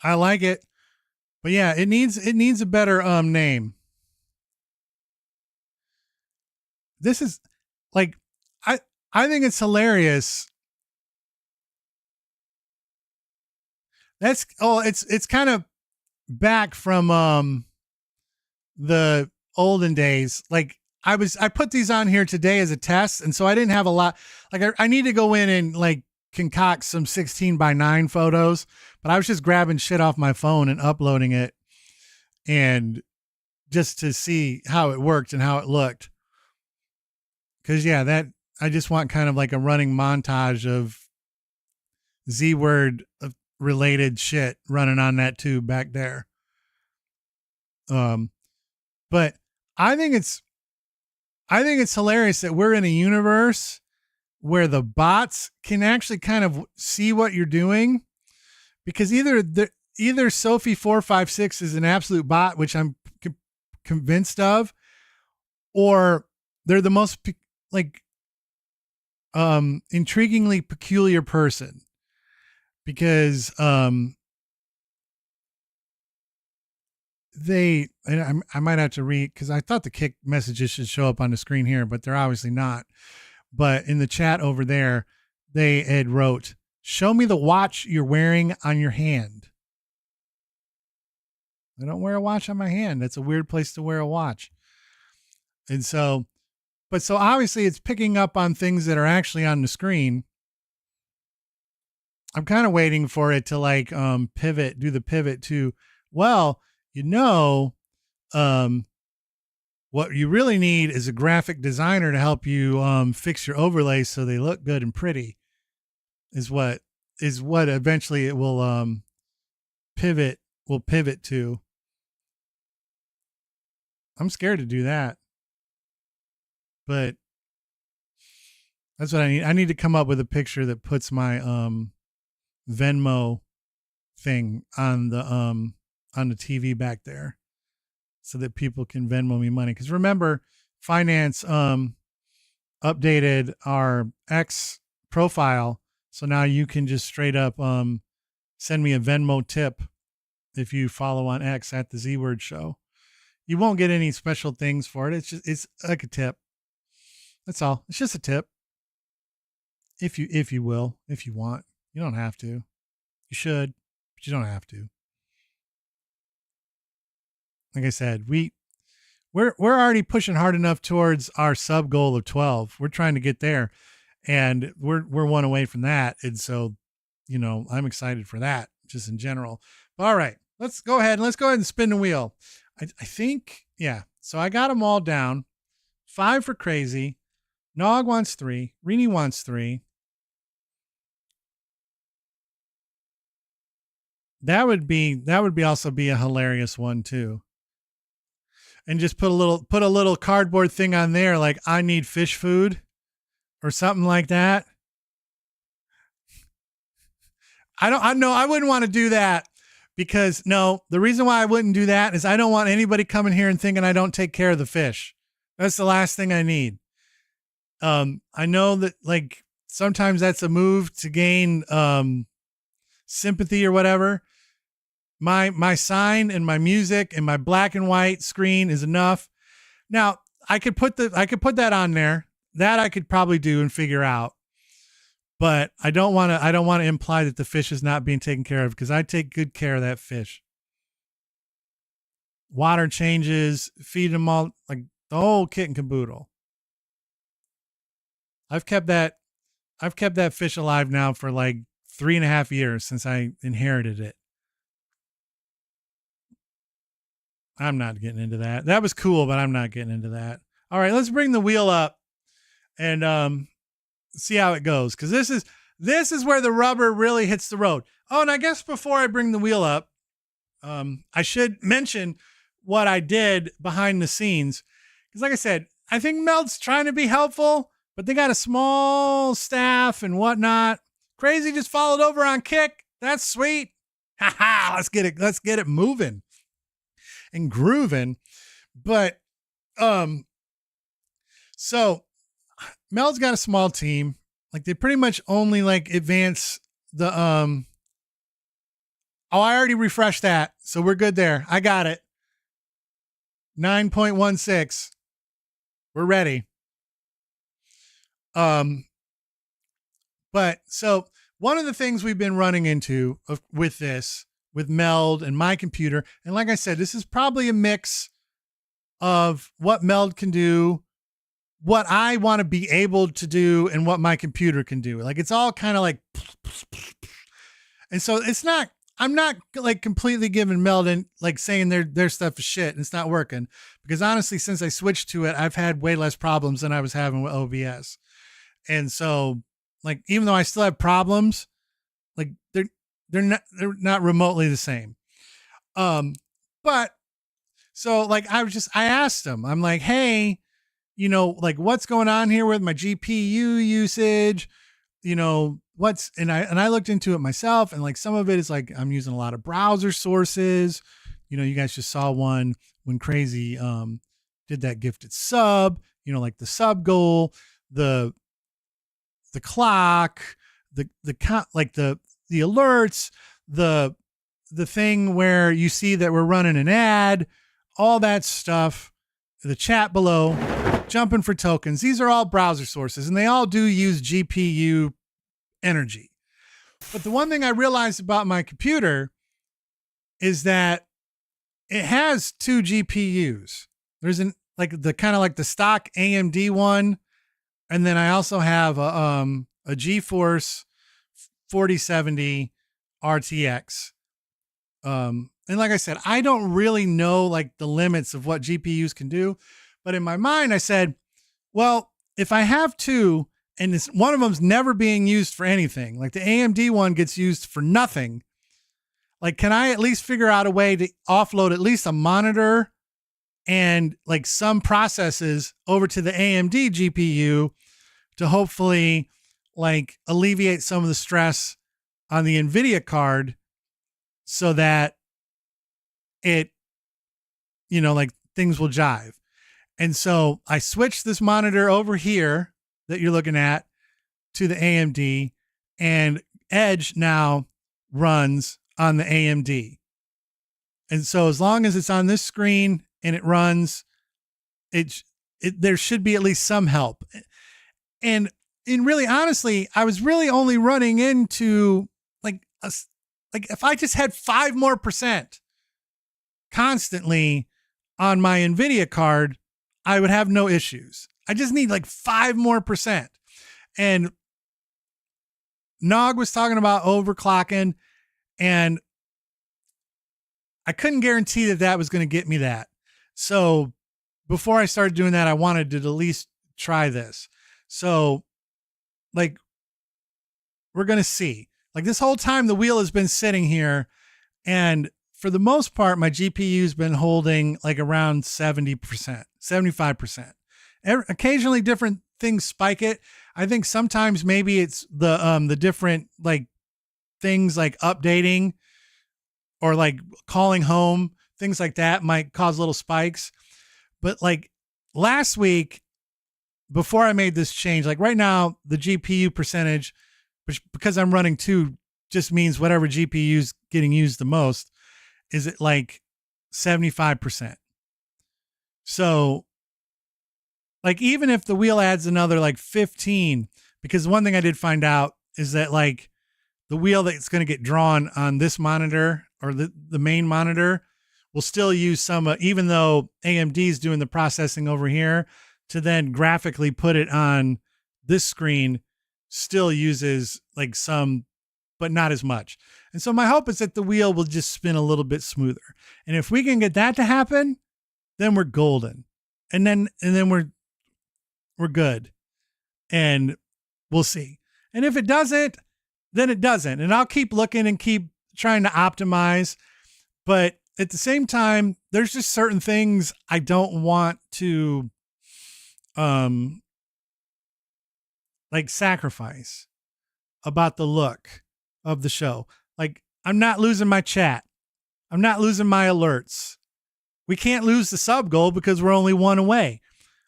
I like it. But yeah, it needs a better name. This is like I think it's hilarious. It's kind of back from the olden days. Like I put these on here today as a test, and so I didn't have a lot. Like I need to go in and like concoct some 16:9 photos, but I was just grabbing shit off my phone and uploading it, and just to see how it worked and how it looked. Because yeah, that I just want kind of like a running montage of Z-word related shit running on that tube back there. But I think it's hilarious that we're in a universe where the bots can actually kind of see what you're doing, because either Sophie456 is an absolute bot, which I'm convinced of, or they're the most intriguingly peculiar person, because I might have to read, because I thought the Kick messages should show up on the screen here, but they're obviously not. But in the chat over there, they had wrote, "Show me the watch you're wearing on your hand." I don't wear a watch on my hand. That's a weird place to wear a watch. And so, so obviously it's picking up on things that are actually on the screen. I'm kind of waiting for it to like do the pivot to, well, what you really need is a graphic designer to help you fix your overlays so they look good and pretty, is what eventually it will pivot to. I'm scared to do that, but that's what I need. I need to come up with a picture that puts my Venmo thing on the TV back there so that people can Venmo me money. Because remember, finance updated our X profile, so now you can just straight up send me a Venmo tip if you follow on X at the Z Word Show. You won't get any special things for it. It's like a tip. That's all. It's just a tip. If you will, if you want. You don't have to. You should, but you don't have to. Like I said, we're already pushing hard enough towards our sub goal of 12. We're trying to get there, and we're one away from that. And so, I'm excited for that just in general. But all right, let's go ahead and spin the wheel. I think, yeah. So I got them all down. 5 for crazy. Nog wants 3. Rini wants 3. That would also be a hilarious one too. And just put a little cardboard thing on there like I need fish food or something like that. I wouldn't want to do that because the reason why I wouldn't do that is I don't want anybody coming here and thinking I don't take care of the fish. That's the last thing I need. I know that like sometimes that's a move to gain sympathy or whatever. My sign and my music and my black and white screen is enough. Now I could put that on there. That I could probably do and figure out. But I don't want to imply that the fish is not being taken care of because I take good care of that fish. Water changes, feed them all, like the whole kit and caboodle. I've kept that fish alive now for like 3.5 years since I inherited it. I'm not getting into that. That was cool, but I'm not getting into that. All right, let's bring the wheel up and see how it goes. Because this is where the rubber really hits the road. Oh, and I guess before I bring the wheel up, I should mention what I did behind the scenes. Because like I said, I think Meld's trying to be helpful, but they got a small staff and whatnot. Crazy just followed over on Kick. That's sweet. Ha ha. Let's get it moving and grooving. But so Meld's got a small team. Like they pretty much only like advance the I already refreshed that. So we're good there. I got it. 9.16. We're ready. But so one of the things we've been running into with Meld and my computer, and like I said, this is probably a mix of what Meld can do, what I want to be able to do, and what my computer can do. Like it's all kind of like, and so I'm not like completely giving Meld and like saying their stuff is shit and it's not working, because honestly, since I switched to it, I've had way less problems than I was having with OBS. And so like, even though I still have problems, like they're not remotely the same. But so like, I asked them, I'm like, hey, like what's going on here with my GPU usage, and I looked into it myself, and like some of it is like, I'm using a lot of browser sources. You guys just saw one when Crazy, did that gifted sub, like the sub goal, the clock, the alerts, the thing where you see that we're running an ad, all that stuff, the chat below, jumping for tokens. These are all browser sources and they all do use GPU energy. But the one thing I realized about my computer is that it has 2 GPUs. There's the kind of like the stock AMD one. And then I also have a GeForce 4070 RTX. And like I said, I don't really know like the limits of what GPUs can do. But in my mind, I said, well, if I have 2 and one of them's never being used for anything, like the AMD one gets used for nothing, like, can I at least figure out a way to offload at least a monitor and like some processes over to the AMD GPU to hopefully like alleviate some of the stress on the NVIDIA card so that it, like things will jive. And so I switched this monitor over here that you're looking at to the AMD, and Edge now runs on the AMD. And so as long as it's on this screen and it runs, there should be at least some help. And really, honestly, I was really only running into like if I just had 5% more constantly on my NVIDIA card, I would have no issues. I just need like 5% more. And Nog was talking about overclocking, and I couldn't guarantee that was going to get me that. So before I started doing that, I wanted to at least try this. So like, we're going to see. Like this whole time the wheel has been sitting here, and for the most part, my GPU's been holding like around 70%, 75%. Occasionally different things spike it. I think sometimes maybe it's the different like things like updating or like calling home, things like that might cause little spikes. But like last week, before I made this change, like right now, the GPU percentage, which because I'm running 2 just means whatever GPU is getting used the most, is at like 75%. So like, even if the wheel adds another like 15, because one thing I did find out is that like the wheel that's going to get drawn on this monitor or the main monitor will still use some, even though AMD is doing the processing over here, to then graphically put it on this screen, still uses like some, but not as much. And so my hope is that the wheel will just spin a little bit smoother. And if we can get that to happen, then we're golden. And then we're good, and we'll see. And if it doesn't, then it doesn't. And I'll keep looking and keep trying to optimize. But at the same time, there's just certain things I don't want to, like sacrifice about the look of the show. Like I'm not losing my chat. I'm not losing my alerts. We can't lose the sub goal because we're only 1 away.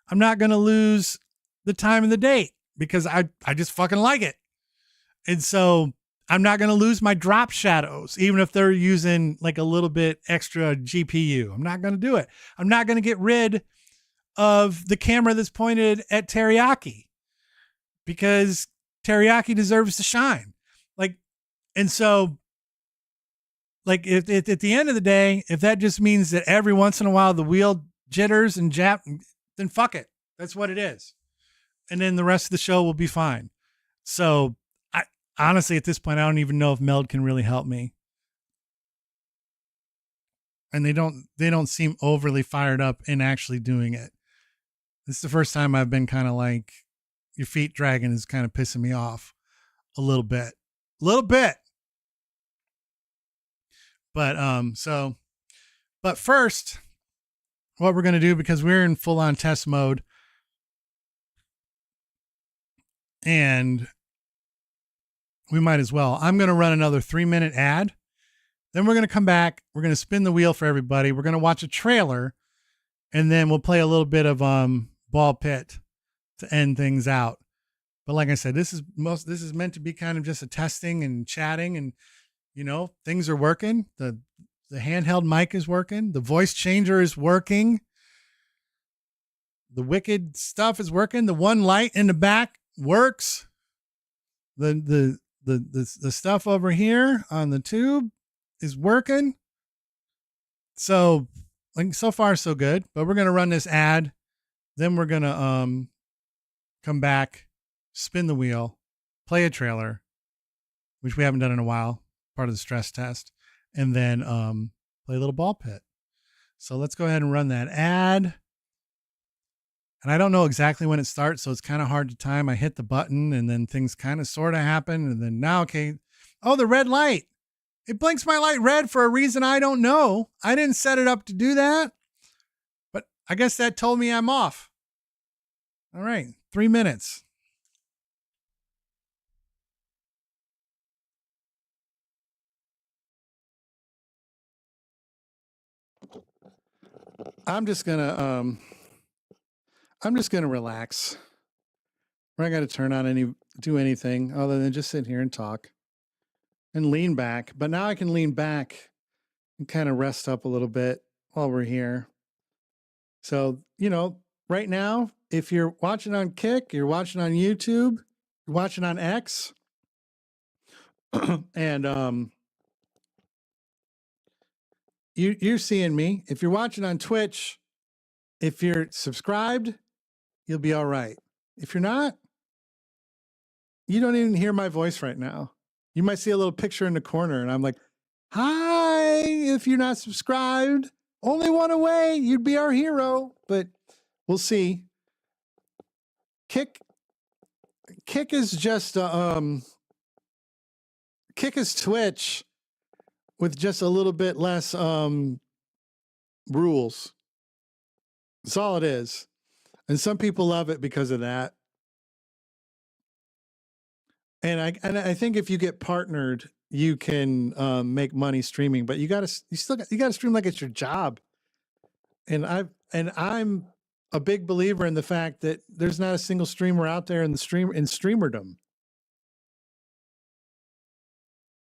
I'm not going to lose the time and the date because I just fucking like it. And so I'm not going to lose my drop shadows, even if they're using like a little bit extra GPU. I'm not going to do it. I'm not going to get rid of the camera that's pointed at Teriyaki because Teriyaki deserves to shine. Like, and so like if at the end of the day, if that just means that every once in a while the wheel jitters and then fuck it. That's what it is. And then the rest of the show will be fine. So I honestly, at this point, I don't even know if Meld can really help me. And they don't seem overly fired up in actually doing it. This is the first time I've been kind of like, your feet dragging is kind of pissing me off a little bit. But but first, what we're going to do, because we're in full on test mode, and we might as well. I'm going to run another 3-minute ad. Then we're going to come back. We're going to spin the wheel for everybody. We're going to watch a trailer, and then we'll play a little bit of ball pit to end things out. But like I said, this is meant to be kind of just a testing and chatting, and things are working. The handheld mic is working. The voice changer is working. The wicked stuff is working. The one light in the back works. The stuff over here on the tube is working. So like so far so good. But we're gonna run this ad. Then we're gonna come back, spin the wheel, play a trailer, which we haven't done in a while, part of the stress test, and then play a little ball pit. So let's go ahead and run that ad. And I don't know exactly when it starts, so it's kind of hard to time. I hit the button and then things kind of sort of happen. And then now, okay. Oh, the red light. It blinks my light red for a reason I don't know. I didn't set it up to do that. But I guess that told me I'm off. All right, 3 minutes. I'm just gonna relax. We're not gonna turn on do anything other than just sit here and talk and lean back. But now I can lean back and kind of rest up a little bit while we're here. So, right now, if you're watching on Kick, you're watching on YouTube, you're watching on X, and you're seeing me. If you're watching on Twitch, if you're subscribed, you'll be all right. If you're not, you don't even hear my voice right now. You might see a little picture in the corner, and I'm like, hi, if you're not subscribed, only one away, you'd be our hero. But we'll see. Kick is just Kick is Twitch with just a little bit less rules. That's all it is. And some people love it because of that. And I think if you get partnered, you can make money streaming, but you gotta stream like it's your job. And I'm a big believer in the fact that there's not a single streamer out there in streamerdom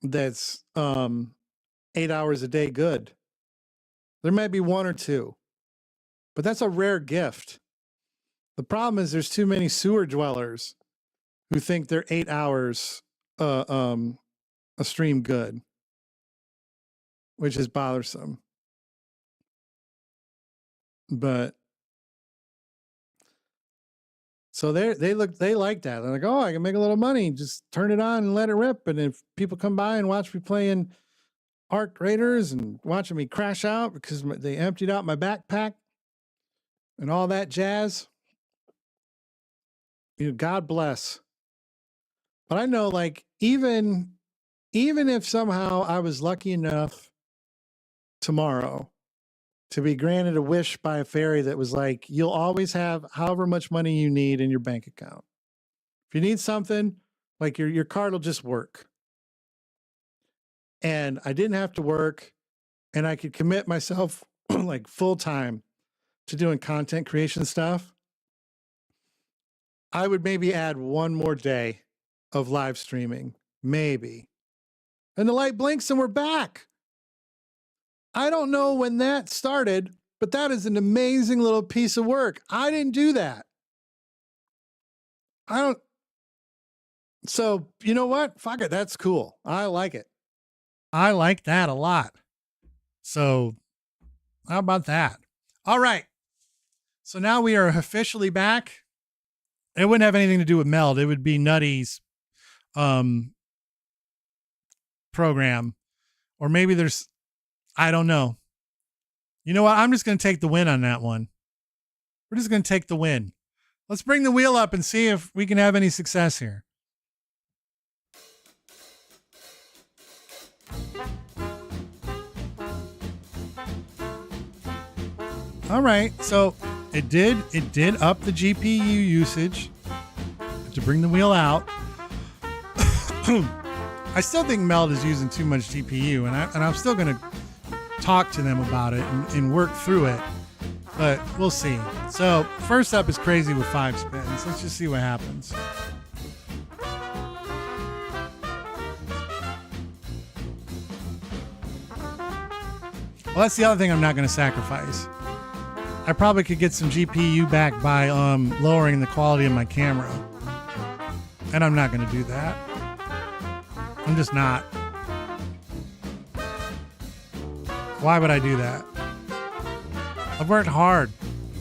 that's 8 hours a day good. There might be one or two, but that's a rare gift. The problem is there's too many sewer dwellers who think they're 8 hours a stream good, which is bothersome. But so they like that. They're like, oh, I can make a little money. Just turn it on and let it rip. And if people come by and watch me playing Arc Raiders and watching me crash out because they emptied out my backpack and all that jazz, God bless. But I know, like, even if somehow I was lucky enough tomorrow to be granted a wish by a fairy that was like, you'll always have however much money you need in your bank account. If you need something, like your card will just work. And I didn't have to work, and I could commit myself like full time to doing content creation stuff. I would maybe add one more day of live streaming, maybe. And the light blinks and we're back. I don't know when that started, but that is an amazing little piece of work. I didn't do that. So, you know what? Fuck it. That's cool. I like it. I like that a lot. So, how about that? All right. So now we are officially back. It wouldn't have anything to do with Meld. It would be Nutty's program. Or maybe I don't know. You know what? I'm just going to take the win on that one. We're just going to take the win. Let's bring the wheel up and see if we can have any success here. All right. So it did up the GPU usage to bring the wheel out. I still think Meld is using too much GPU, and I'm still going to talk to them about it and work through it, but we'll see. So first up is Crazy with 5 spins. Let's just see what happens. Well, that's the other thing I'm not going to sacrifice. I probably could get some GPU back by lowering the quality of my camera, and I'm not going to do that. I'm just not. Why would I do that? I've worked hard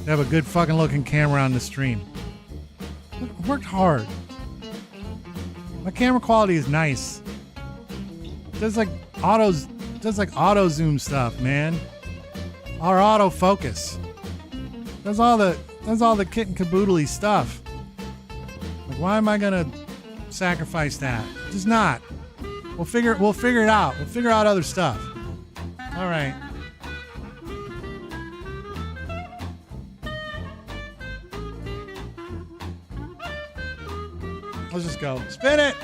to have a good fucking looking camera on the stream. I've worked hard. My camera quality is nice. It does like auto zoom stuff, man. Or auto focus. Does all the kit and caboodly stuff. Like, why am I gonna sacrifice that? Just not. We'll figure it out. We'll figure out other stuff. All right. Let's just go. Spin it.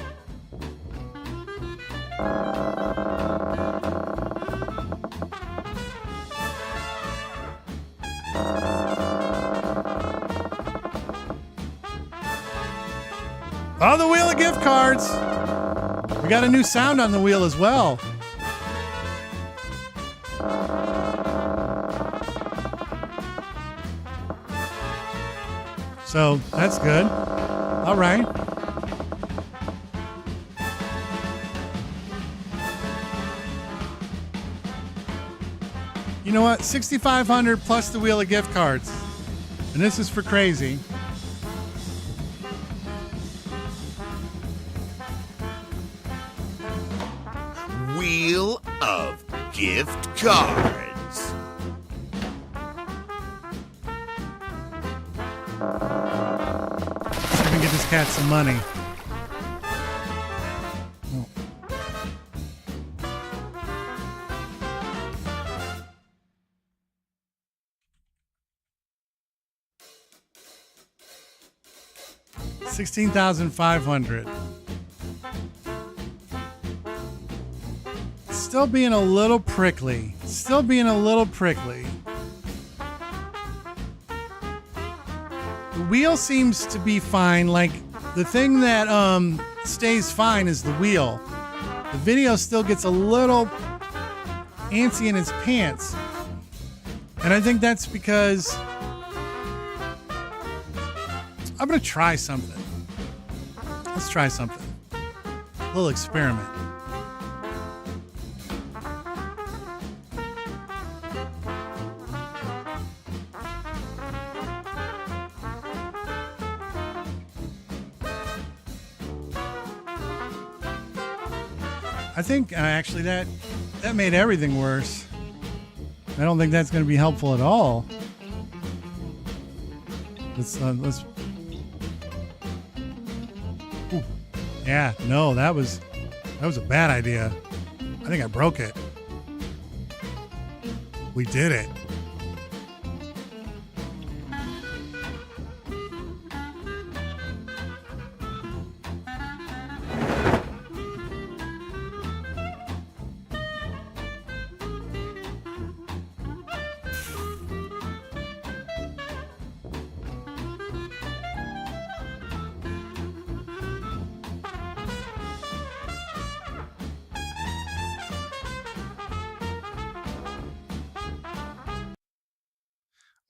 Oh, the wheel of gift cards. We got a new sound on the wheel as well. So that's good. All right. You know what? 6,500 plus the wheel of gift cards. And this is for crazy. Wheel of gift cards. See if we can get this cat some money. Oh. $16,500. Still being a little prickly. Still being a little prickly. The wheel seems to be fine. Like the thing that stays fine is the wheel. The video still gets a little antsy in its pants. And I think that's because I'm gonna try something. Let's try something. A little experiment. I think actually that made everything worse. I don't think that's going to be helpful at all. Let's. Ooh. Yeah, no, that was a bad idea. I think I broke it. We did it.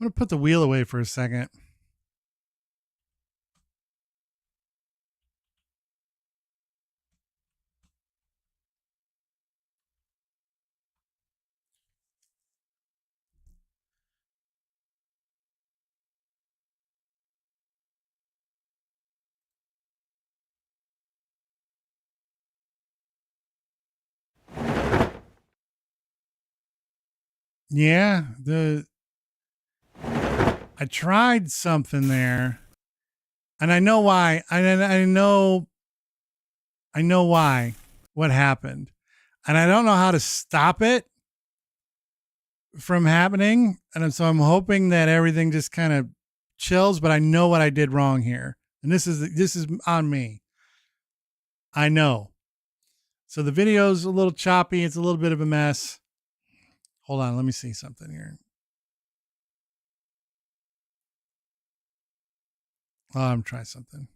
I'm going to put the wheel away for a second. Yeah, I tried something there, and I know why. I know why. What happened, and I don't know how to stop it from happening. And so I'm hoping that everything just kind of chills. But I know what I did wrong here, and this is on me. I know. So the video's a little choppy. It's a little bit of a mess. Hold on, let me see something here. Oh, I'm trying something.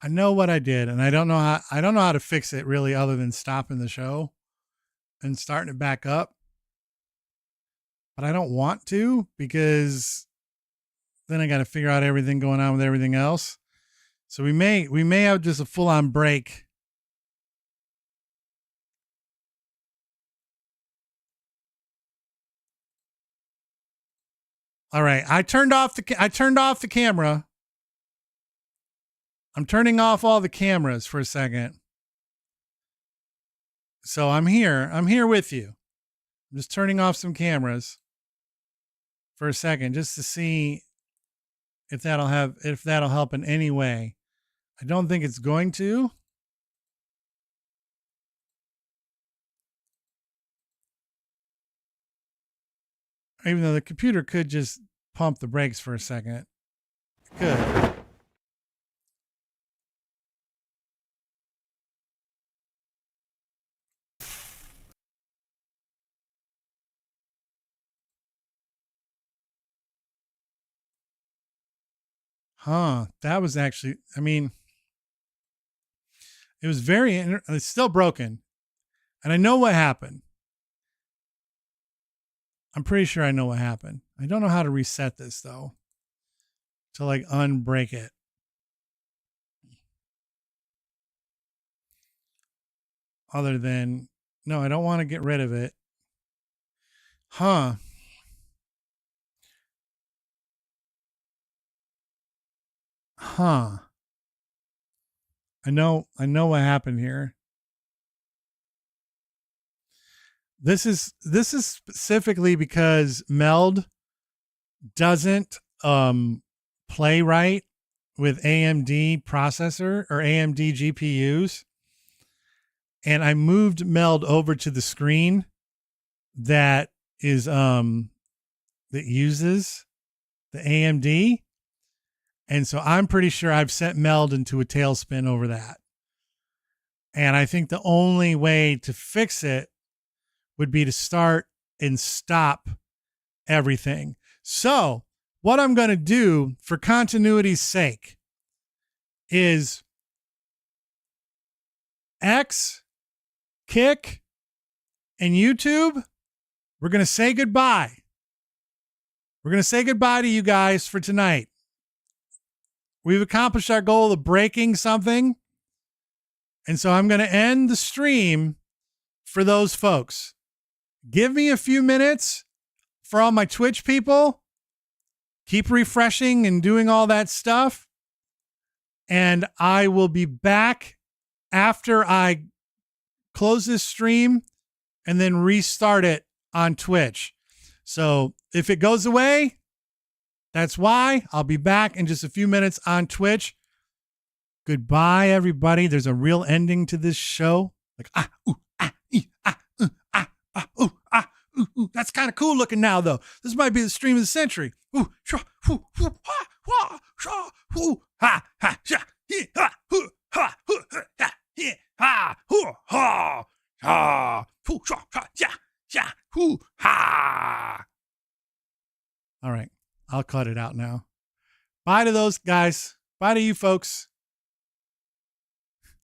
I know what I did, and I don't know how to fix it really, other than stopping the show and starting it back up. But I don't want to, because then I got to figure out everything going on with everything else. So we may have just a full on break. All right, I turned off the camera. I'm turning off all the cameras for a second. So I'm here. I'm here with you. I'm just turning off some cameras for a second just to see if that'll help in any way. I don't think it's going to. Even though the computer could just pump the brakes for a second. Good. That was actually, I mean, it was it's still broken. And I know what happened. I'm pretty sure I know what happened. I don't know how to reset this though. To like unbreak it. Other than, no, I don't want to get rid of it. I know what happened here. This is specifically because Meld doesn't play right with AMD processor or AMD GPUs. And I moved Meld over to the screen that is that uses the AMD. And so I'm pretty sure I've sent Meld into a tailspin over that. And I think the only way to fix it would be to start and stop everything. So what I'm going to do for continuity's sake is X, Kick, and YouTube, we're going to say goodbye. We're going to say goodbye to you guys for tonight. We've accomplished our goal of breaking something. And so I'm going to end the stream for those folks. Give me a few minutes for all my Twitch people. Keep refreshing and doing all that stuff. And I will be back after I close this stream and then restart it on Twitch. So if it goes away, that's why. I'll be back in just a few minutes on Twitch. Goodbye, everybody. There's a real ending to this show. Like, that's kind of cool looking now, though. This might be the stream of the century. All right, I'll cut it out now. Bye to those guys. Bye to you folks.